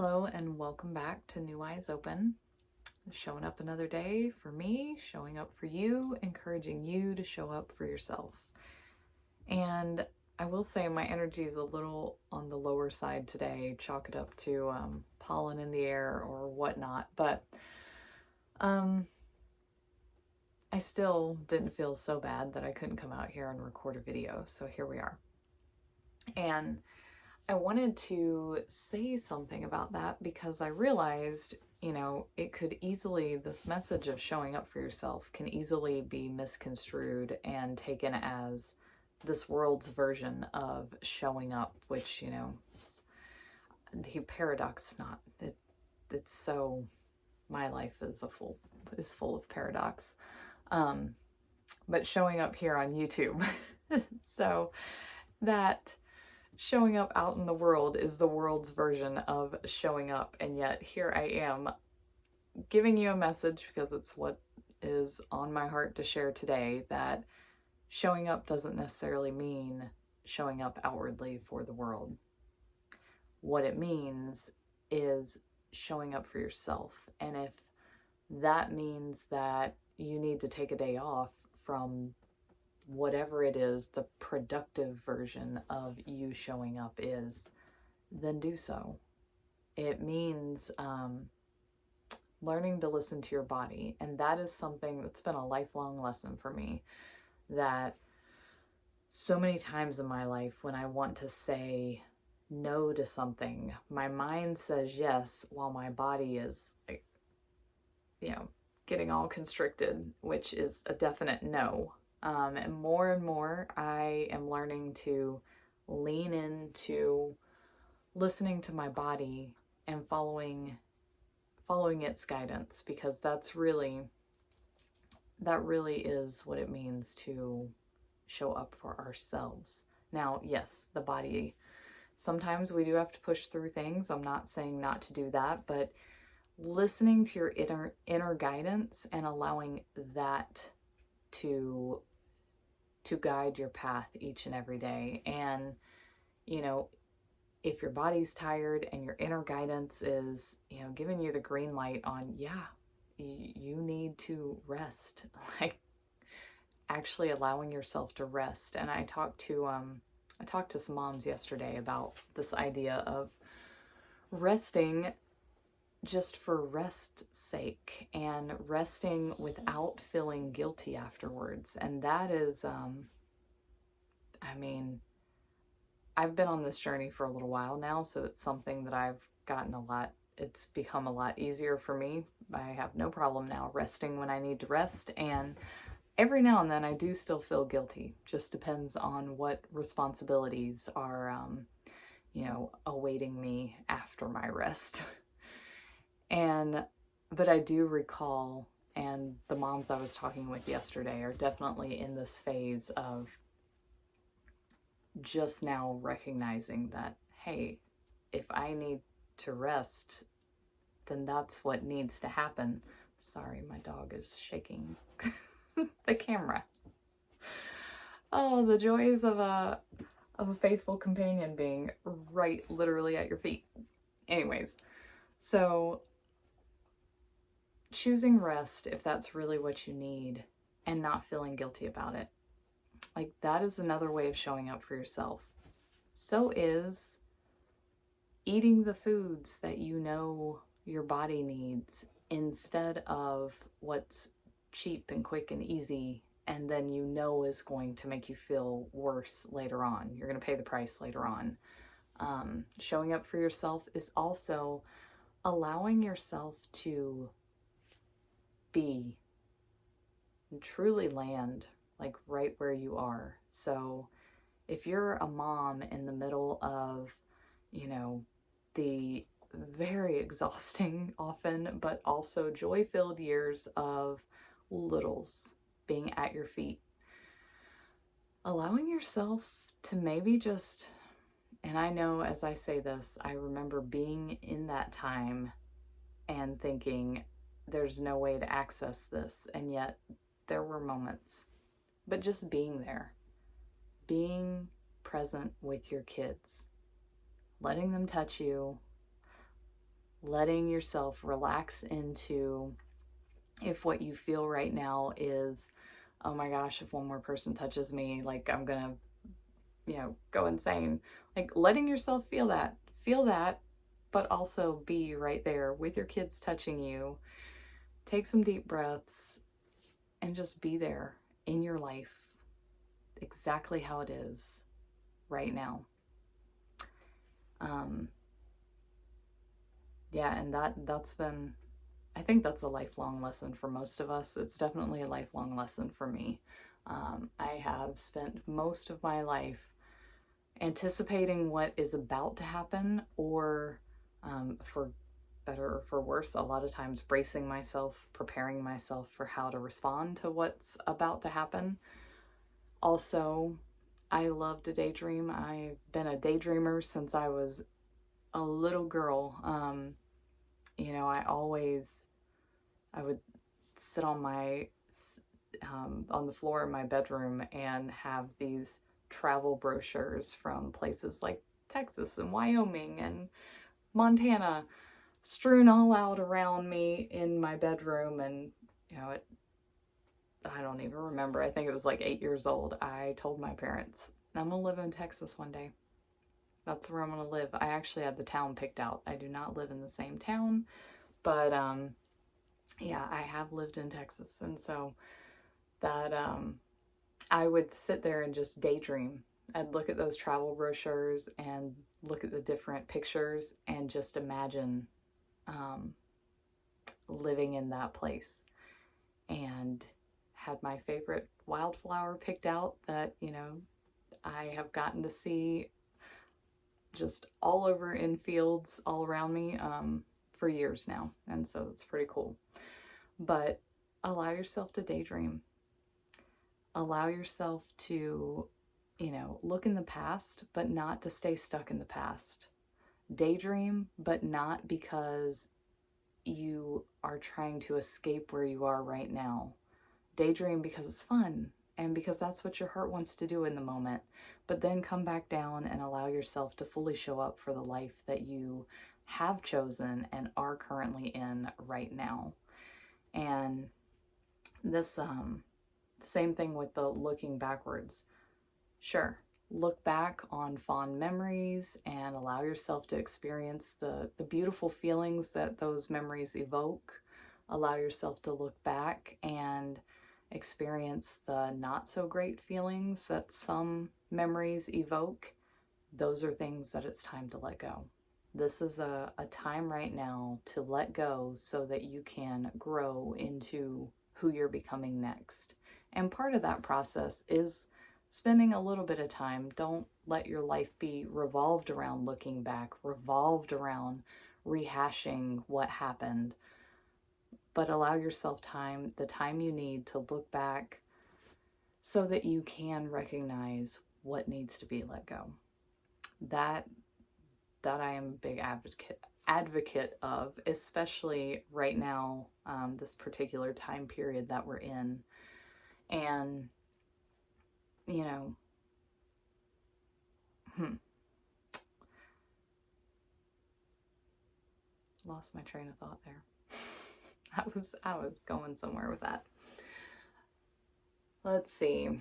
Hello and welcome back to New Eyes Open. Showing up another day for me, showing up for you, encouraging you to show up for yourself. And I will say my energy is a little on the lower side today. Chalk it up to pollen in the air or whatnot. But I still didn't feel so bad that I couldn't come out here and record a video. So here we are. And I wanted to say something about that because I realized, it could easily, this message of showing up for yourself can easily be misconstrued and taken as this world's version of showing up, which, the paradox, it's so, my life is full of paradox. But showing up here on YouTube. So that showing up out in the world is the world's version of showing up, and yet here I am giving you a message because it's what is on my heart to share today, that showing up doesn't necessarily mean showing up outwardly for the world. What it means is showing up for yourself. And if that means that you need to take a day off from whatever it is the productive version of you showing up is, then do so. It means learning to listen to your body. And that is something that's been a lifelong lesson for me, that so many times in my life when I want to say no to something, my mind says yes while my body is, getting all constricted, which is a definite no. And more, I am learning to lean into listening to my body and following its guidance, because that really is what it means to show up for ourselves. Now, yes, the body, sometimes we do have to push through things. I'm not saying not to do that, but listening to your inner guidance and allowing that to guide your path each and every day. And, if your body's tired and your inner guidance is, giving you the green light on, you need to rest, like actually allowing yourself to rest. And I talked to some moms yesterday about this idea of resting just for rest's sake and resting without feeling guilty afterwards. And that is, I've been on this journey for a little while now, so it's something that it's become a lot easier for me. I have no problem now resting when I need to rest, and every now and then I do still feel guilty. Just depends on what responsibilities are, awaiting me after my rest. But I do recall, and the moms I was talking with yesterday are definitely in this phase of just now recognizing that, hey, if I need to rest, then that's what needs to happen. Sorry, my dog is shaking the camera. Oh, the joys of a faithful companion being right literally at your feet. Anyways, so choosing rest if that's really what you need and not feeling guilty about it. Like, that is another way of showing up for yourself. So is eating the foods that you know your body needs instead of what's cheap and quick and easy, and then is going to make you feel worse later on. You're going to pay the price later on. Showing up for yourself is also allowing yourself to be and truly land, like right where you are. So if you're a mom in the middle of, the very exhausting often, but also joy-filled years of littles being at your feet, allowing yourself to maybe just, and I know as I say this, I remember being in that time and thinking, there's no way to access this, and yet there were moments. But just being there, being present with your kids, letting them touch you, letting yourself relax into, if what you feel right now is, oh my gosh, if one more person touches me, like I'm gonna, go insane. Like letting yourself feel that, but also be right there with your kids touching you. Take some deep breaths and just be there in your life exactly how it is right now. Um, yeah, and that's been, I think that's a lifelong lesson for most of us. It's definitely a lifelong lesson for me. I have spent most of my life anticipating what is about to happen, or for better or for worse, a lot of times bracing myself, preparing myself for how to respond to what's about to happen. Also, I love to daydream. I've been a daydreamer since I was a little girl. I would sit on the floor in my bedroom and have these travel brochures from places like Texas and Wyoming and Montana strewn all out around me in my bedroom. And I don't even remember, I think it was like 8 years old, I told my parents, I'm gonna live in Texas one day. That's where I'm gonna live. I actually had the town picked out. I do not live in the same town, but yeah, I have lived in Texas. And so that I would sit there and just daydream. I'd look at those travel brochures and look at the different pictures and just imagine living in that place, and had my favorite wildflower picked out that, I have gotten to see just all over in fields all around me for years now. And so it's pretty cool. But allow yourself to daydream. Allow yourself to, look in the past, but not to stay stuck in the past. Daydream, but not because you are trying to escape where you are right now. Daydream because it's fun and because that's what your heart wants to do in the moment. But then come back down and allow yourself to fully show up for the life that you have chosen and are currently in right now. And this same thing with the looking backwards. Sure, look back on fond memories and allow yourself to experience the beautiful feelings that those memories evoke. Allow yourself to look back and experience the not so great feelings that some memories evoke. Those are things that it's time to let go. This is a time right now to let go so that you can grow into who you're becoming next. And part of that process is spending a little bit of time. Don't let your life be revolved around looking back, revolved around rehashing what happened, but allow yourself time, the time you need to look back so that you can recognize what needs to be let go. That I am a big advocate of, especially right now, this particular time period that we're in. And, lost my train of thought there. I was going somewhere with that. Let's see.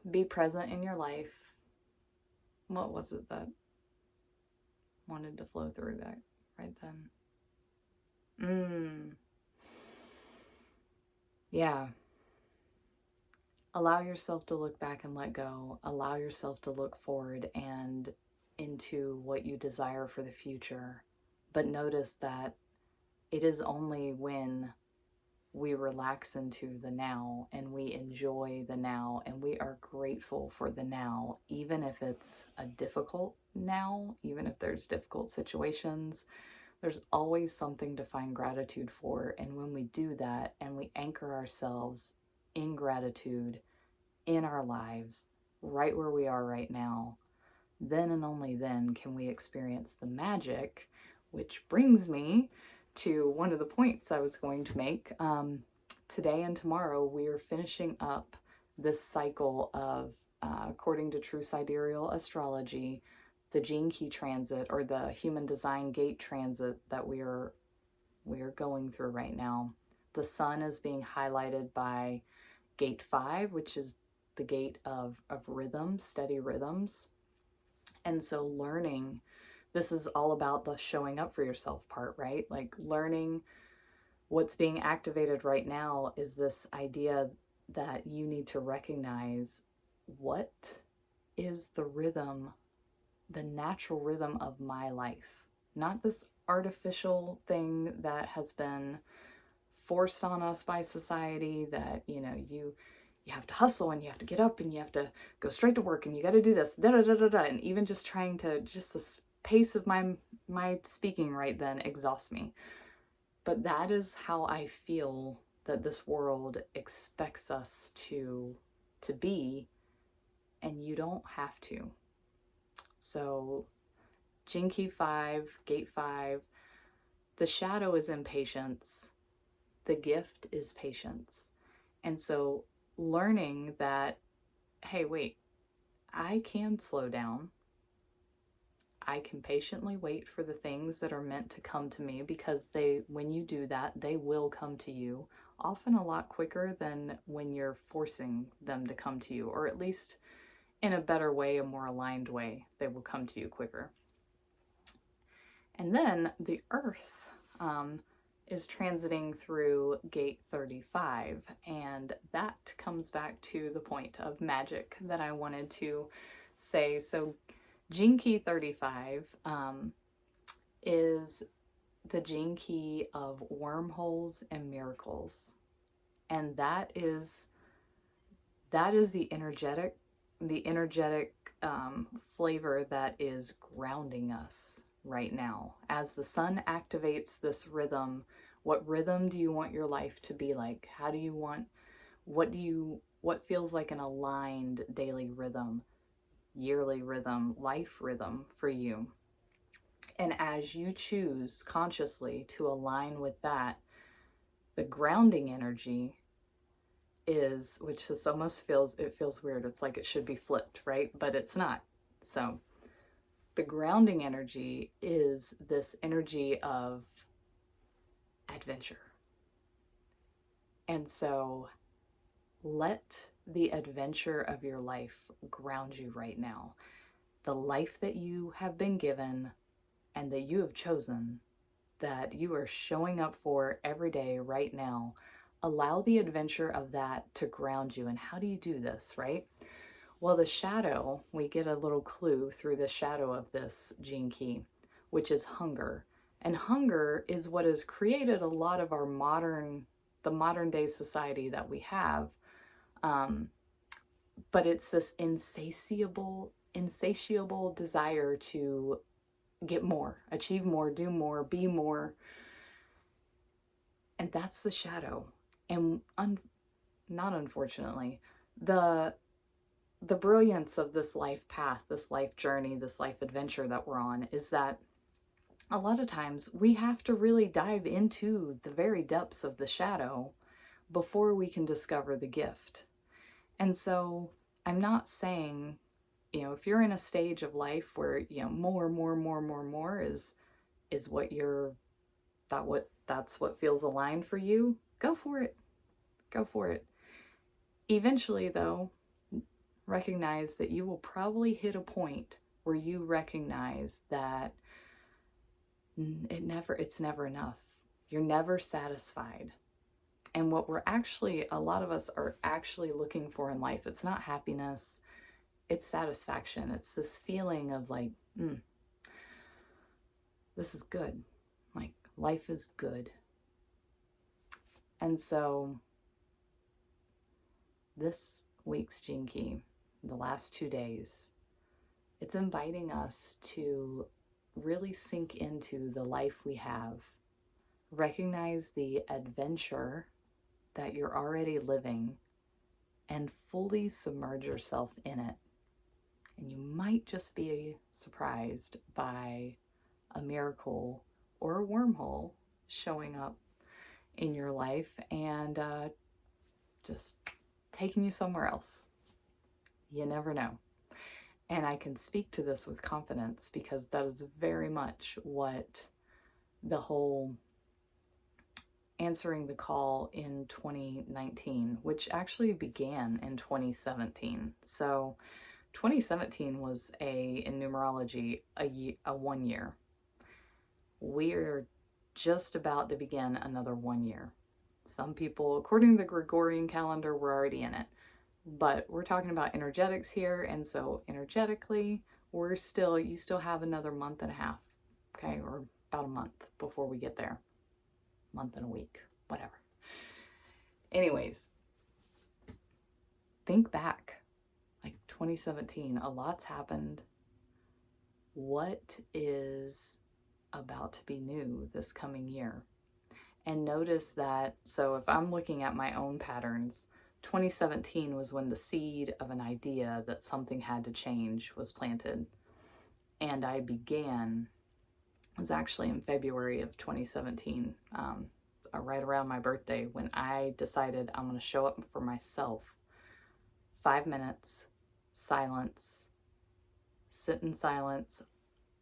Be present in your life. What was it that wanted to flow through that right then? Yeah. Allow yourself to look back and let go. Allow yourself to look forward and into what you desire for the future. But notice that it is only when we relax into the now and we enjoy the now and we are grateful for the now, even if it's a difficult now, even if there's difficult situations, there's always something to find gratitude for. And when we do that and we anchor ourselves in gratitude in our lives, right where we are right now, then and only then can we experience the magic, which brings me to one of the points I was going to make. Today and tomorrow, we are finishing up this cycle of, according to True Sidereal Astrology, the Gene Key transit, or the human design gate transit that we are going through right now. The sun is being highlighted by gate 5, which is the gate of rhythm, steady rhythms. And so learning, this is all about the showing up for yourself part, right? Like learning what's being activated right now is this idea that you need to recognize what is the rhythm, the natural rhythm of my life, not this artificial thing that has been forced on us by society, that, you know, you have to hustle and you have to get up and you have to go straight to work and you got to do this, da da da da da. And even just trying to, just the pace of my speaking right then exhausts me. But that is how I feel that this world expects us to be, and you don't have to. So Gene Key 5, Gate 5, the shadow is impatience. The gift is patience. And so learning that, hey, wait, I can slow down. I can patiently wait for the things that are meant to come to me, because when you do that, they will come to you, often a lot quicker than when you're forcing them to come to you, or at least in a better way, a more aligned way, they will come to you quicker. And then the earth is transiting through gate 35, and that comes back to the point of magic that I wanted to say. So Gene Key 35 is the Gene Key of wormholes and miracles, and that is the energetic flavor that is grounding us right now. As the sun activates this rhythm, what rhythm do you want your life to be like? How do you want, what feels like an aligned daily rhythm, yearly rhythm, life rhythm for you? And as you choose consciously to align with that, the grounding energy is, which this almost feels weird. It's like it should be flipped, right? But it's not. So the grounding energy is this energy of adventure. And so let the adventure of your life ground you right now. The life that you have been given and that you have chosen, that you are showing up for every day right now, allow the adventure of that to ground you. And how do you do this, right? Well, the shadow, we get a little clue through the shadow of this Gene Key, which is hunger. And hunger is what has created a lot of our the modern day society that we have. But it's this insatiable desire to get more, achieve more, do more, be more. And that's the shadow. And not unfortunately, the brilliance of this life path, this life journey, this life adventure that we're on is that a lot of times we have to really dive into the very depths of the shadow before we can discover the gift. And so I'm not saying, you know, if you're in a stage of life where, you know, more is what that's what feels aligned for you, go for it. Go for it. Eventually, though, recognize that you will probably hit a point where you recognize that it's never enough. You're never satisfied. And what a lot of us are actually looking for in life, it's not happiness, it's satisfaction. It's this feeling of like, this is good. Like, life is good. And so this week's Gene Key, the last 2 days, it's inviting us to really sink into the life we have, recognize the adventure that you're already living, and fully submerge yourself in it. And you might just be surprised by a miracle or a wormhole showing up in your life and just taking you somewhere else. You never know. And I can speak to this with confidence because that is very much what the whole answering the call in 2019, which actually began in 2017. So 2017 was in numerology, a 1 year. We're just about to begin another 1 year. Some people, according to the Gregorian calendar, we're already in it. But we're talking about energetics here, and so energetically, you still have another month and a half, okay, or about a month before we get there. Month and a week, whatever. Anyways, think back, like 2017, a lot's happened. What is about to be new this coming year? And notice that, so if I'm looking at my own patterns, 2017 was when the seed of an idea that something had to change was planted. And it was actually in February of 2017, right around my birthday, when I decided I'm going to show up for myself. 5 minutes, silence, sit in silence,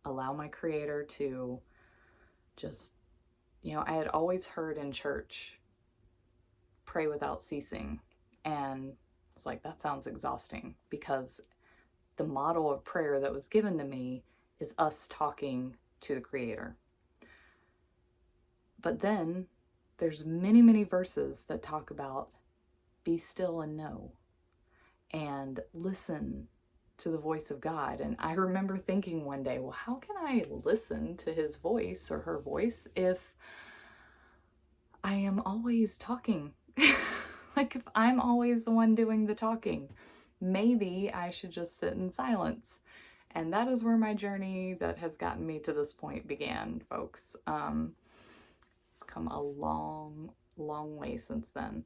allow my creator to just, I had always heard in church, pray without ceasing. And I was like, that sounds exhausting, because the model of prayer that was given to me is us talking to the creator. But then there's many, many verses that talk about be still and know, and listen to the voice of God. And I remember thinking one day, well, how can I listen to his voice or her voice if I am always talking? Like, if I'm always the one doing the talking, maybe I should just sit in silence. And that is where my journey that has gotten me to this point began, folks. It's come a long, long way since then.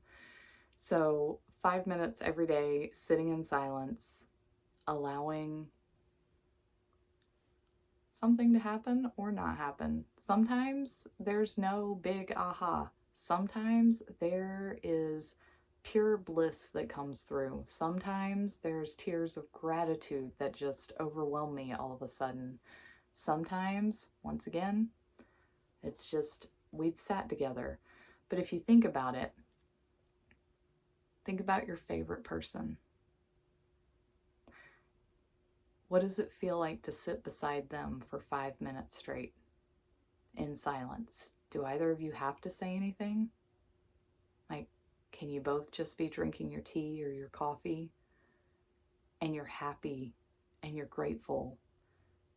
So 5 minutes every day, sitting in silence, allowing something to happen or not happen. Sometimes there's no big aha. Sometimes there is pure bliss that comes through. Sometimes there's tears of gratitude that just overwhelm me all of a sudden. Sometimes, once again, it's just we've sat together. But if you think about it, think about your favorite person. What does it feel like to sit beside them for 5 minutes straight in silence? Do either of you have to say anything? Like, can you both just be drinking your tea or your coffee and you're happy and you're grateful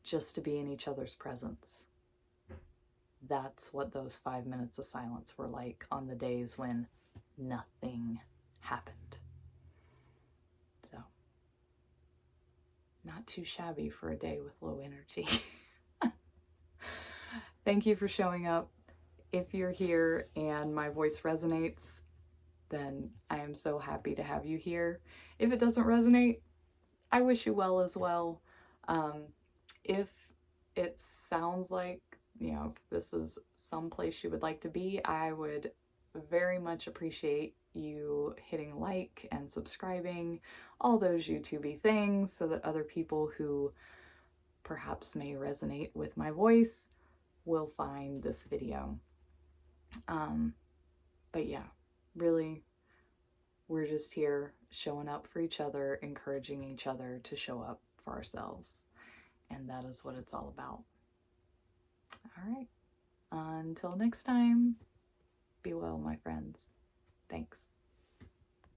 just to be in each other's presence? That's what those 5 minutes of silence were like on the days when nothing happened. So, not too shabby for a day with low energy. Thank you for showing up. If you're here and my voice resonates, then I am so happy to have you here. If it doesn't resonate, I wish you well as well. If it sounds like, if this is some place you would like to be, I would very much appreciate you hitting like and subscribing, all those YouTube-y things, so that other people who perhaps may resonate with my voice will find this video. But yeah, really, we're just here showing up for each other, encouraging each other to show up for ourselves. And that is what it's all about. All right. Until next time, be well, my friends. Thanks.